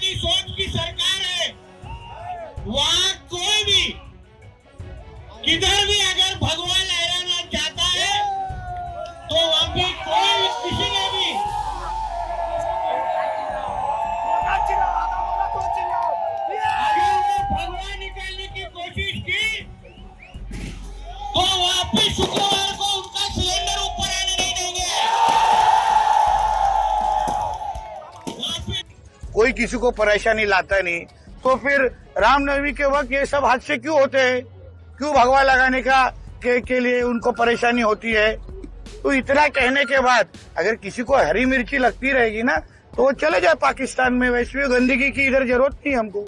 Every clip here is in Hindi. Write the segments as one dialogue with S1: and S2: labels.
S1: वादी सोच की सरकार है, वहाँ कोई भी किधर भी अगर भगवा लहराना चाहता है तो वहाँ पे कोई किसी ने भी अगर वो भगवा निकालने की कोशिश की तो वहाँ पे शुक्रवार को उनका सिलेंडर ऊपर आने नहीं देंगे।
S2: कोई किसी को परेशानी लाता नहीं, तो फिर रामनवमी के वक्त ये सब हादसे क्यों होते हैं? क्यों भगवा लगाने के लिए उनको परेशानी होती है? तो इतना कहने के बाद अगर किसी को हरी मिर्ची लगती रहेगी ना तो वो चले जाए पाकिस्तान में। वैसे गंदगी की इधर जरूरत नहीं हमको।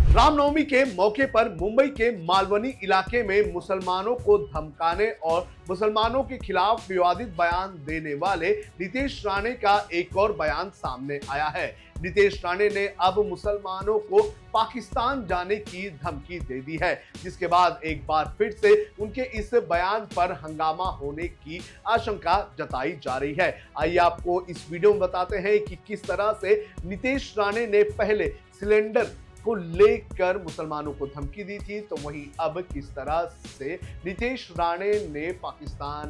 S3: रामनवमी के मौके पर मुंबई के मालवनी इलाके में मुसलमानों को धमकाने और मुसलमानों के खिलाफ विवादित बयान देने वाले नितेश राणे का एक और बयान सामने आया है। नितेश राणे ने अब मुसलमानों को पाकिस्तान जाने की धमकी दे दी है, जिसके बाद एक बार फिर से उनके इस बयान पर हंगामा होने की आशंका जताई जा रही है। आइए आपको इस वीडियो में बताते हैं कि किस तरह से नितेश राणे ने पहले सिलेंडर को लेकर मुसलमानों को धमकी दी थी, तो वहीं अब किस तरह से नितेश राणे ने पाकिस्तान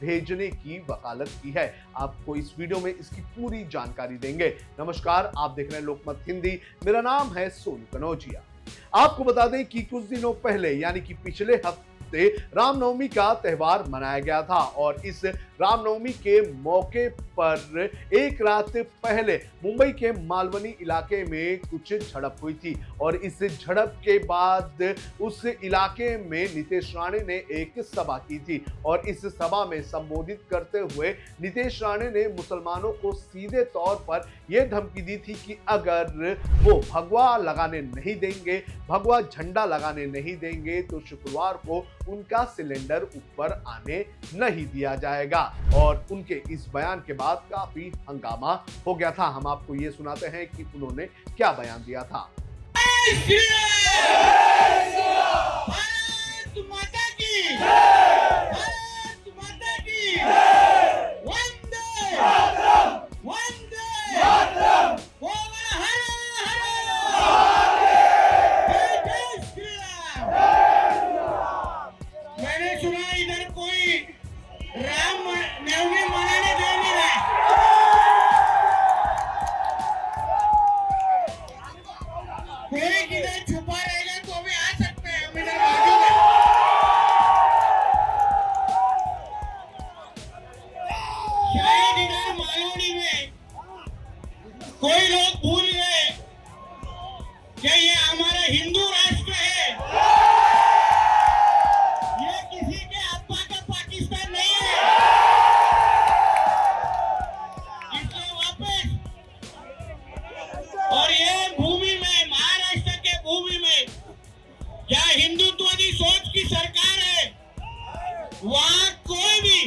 S3: भेजने की वकालत की है। आपको इस वीडियो में इसकी पूरी जानकारी देंगे। नमस्कार, आप देख रहे हैं लोकमत हिंदी। मेरा नाम है सोनू कनौजिया। आपको बता दें कि कुछ दिनों पहले यानी कि पिछले हफ्ते रामनवमी का त्यौहार मनाया गया था और इस रामनवमी के मौके पर एक रात पहले मुंबई के मालवनी इलाके में कुछ झड़प हुई थी और इस झड़प के बाद उस इलाके में नितेश राणे ने एक सभा की थी और इस सभा में संबोधित करते हुए नितेश राणे ने मुसलमानों को सीधे तौर पर यह धमकी दी थी कि अगर वो भगवा लगाने नहीं देंगे, भगवा झंडा लगाने नहीं देंगे तो शुक्रवार को उनका सिलेंडर ऊपर आने नहीं दिया जाएगा। और उनके इस बयान के बाद काफी हंगामा हो गया था। हम आपको ये सुनाते हैं कि उन्होंने क्या बयान दिया था।
S1: मैंने सुना इधर कोई राम नवमी मनाने दे नहीं रहा। कोई किधर छुपा रहेगा तो भी आ सकते हैं, हम इधर मौजूद हैं। शायद इधर मालवनी में कोई लोग भूल गए कि ये हमारा हिंदू राष्ट्र है, ये किसी के अब्बा का पाकिस्तान नहीं है। इसलिए वापस और ये भूमि में, महाराष्ट्र के भूमि में जहाँ हिंदुत्ववादी सोच की सरकार है, वहाँ कोई भी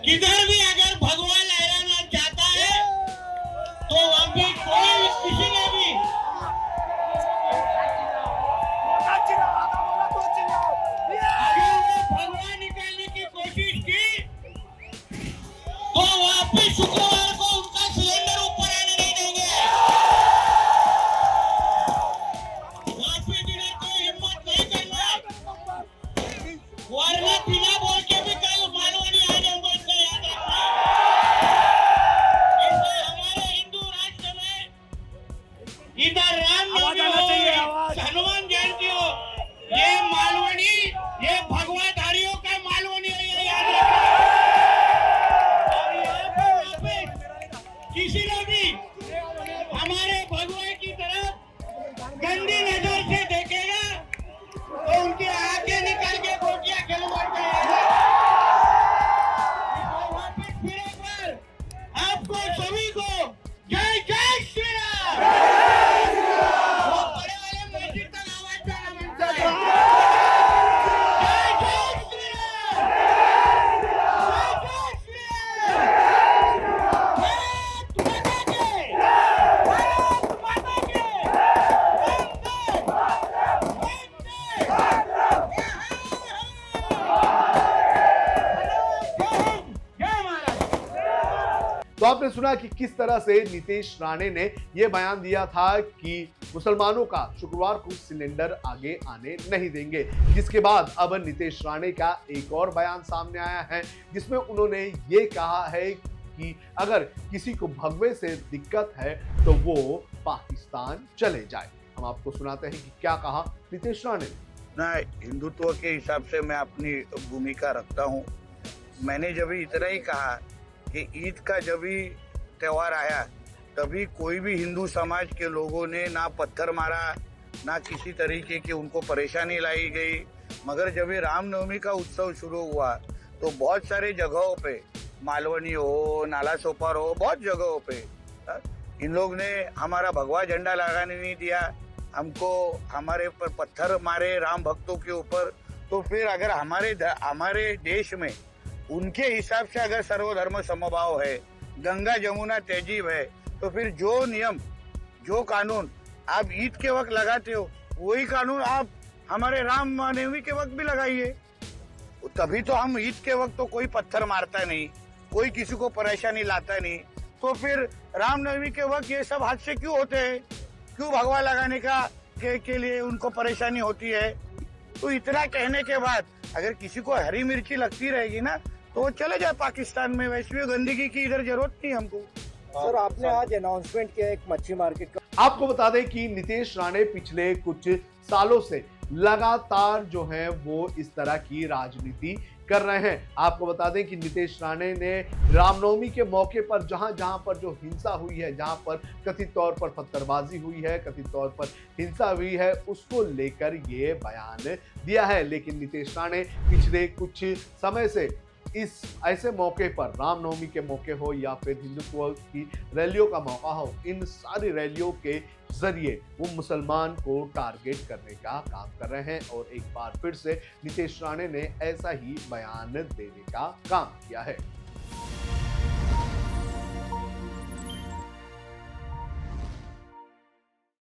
S1: किधर भी अगर भगवा लहराना चाहता है तो वहाँ पे कोई किसी ने भी अगर वो भगवा निकालने की कोशिश की तो वहाँ पे शुक्रवार को उनका सिलेंडर ऊपर आने नहीं देंगे। वहाँ पे जिन्हें कोई हिम्मत नहीं करना, वरना बिना बोल के भी कल मालवनी आ जाऊंगा, इसका याद रखना। इसलिए हमारे हिंदू राष्ट्र में इधर रामनवमी हो, हनुमान जयंती हो, ये मालवनी, ये भगवाधारियों का मालवनी है, ये याद रखना। और यहाँ पे वापस किसी ने भी हमारे भगवा की तरफ गंदी नजर से देखेगा तो उनके आगे निकल के गोटियां खिलवा के वापस फिर एक बार आपको सभी को जय जय श्री राम। वो बड़े वाले मस्जिद तक
S3: आपने सुना कि किस तरह से नीतीश राणे ने यह बयान दिया था कि मुसलमानों का शुक्रवार को सिलेंडर आगे आने नहीं देंगे, जिसके बाद अब नीतीश राणे का एक और बयान सामने आया है जिसमें उन्होंने ये कहा है कि अगर किसी को भगवे से दिक्कत है तो वो पाकिस्तान चले जाए। हम आपको सुनाते हैं कि क्या कहा नीतीश राणे ने।
S2: ना हिंदुत्व के हिसाब से मैं अपनी भूमिका रखता हूँ। मैंने जब इतना ही कहा कि ईद का जब भी त्योहार आया तभी कोई भी हिंदू समाज के लोगों ने ना पत्थर मारा, ना किसी तरीके की उनको परेशानी लाई गई। मगर जब ये रामनवमी का उत्सव शुरू हुआ तो बहुत सारे जगहों पे, मालवनी हो, नाला सोपार हो, बहुत जगहों पे इन लोग ने हमारा भगवा झंडा लगाने नहीं दिया, हमको हमारे पर पत्थर मारे राम भक्तों के ऊपर। तो फिर अगर हमारे देश में उनके हिसाब से अगर सर्वधर्म समभाव है, गंगा जमुना तहजीब है, तो फिर जो नियम, जो कानून आप ईद के वक्त लगाते हो वही कानून आप हमारे रामनवमी के वक्त भी लगाइए। तभी तो हम ईद के वक्त तो कोई पत्थर मारता नहीं, कोई किसी को परेशानी लाता नहीं। तो फिर रामनवमी के वक्त ये सब हादसे क्यों होते हैं? क्यों भगवा लगाने के लिए उनको परेशानी होती है? तो इतना कहने के बाद अगर किसी को हरी मिर्ची लगती रहेगी ना तो वो चले जाए पाकिस्तान में। वैसे गंदगी की इधर जरूरत नहीं हमको।
S4: सर, आपने आज अनाउंसमेंट किया एक मच्छी मार्केट का।
S3: आपको बता दें कि नीतीश राणे पिछले कुछ सालों से लगातार जो है वो इस तरह की राजनीति कर रहे हैं। आपको बता दें कि नीतीश राणे ने रामनवमी के मौके पर जहां पर जो हिंसा हुई है, जहां पर कथित तौर पर पत्थरबाजी हुई है, कथित तौर पर हिंसा हुई है, उसको लेकर ये बयान दिया है। लेकिन नीतीश राणे पिछले कुछ समय से इस ऐसे मौके पर, रामनवमी के मौके हो या फिर हिंदुत्व की रैलियों का मौका हो, इन सारी रैलियों के जरिए वो मुसलमान को टारगेट करने का काम कर रहे हैं। और एक बार फिर से नीतीश राणे ने ऐसा ही बयान देने का काम किया है।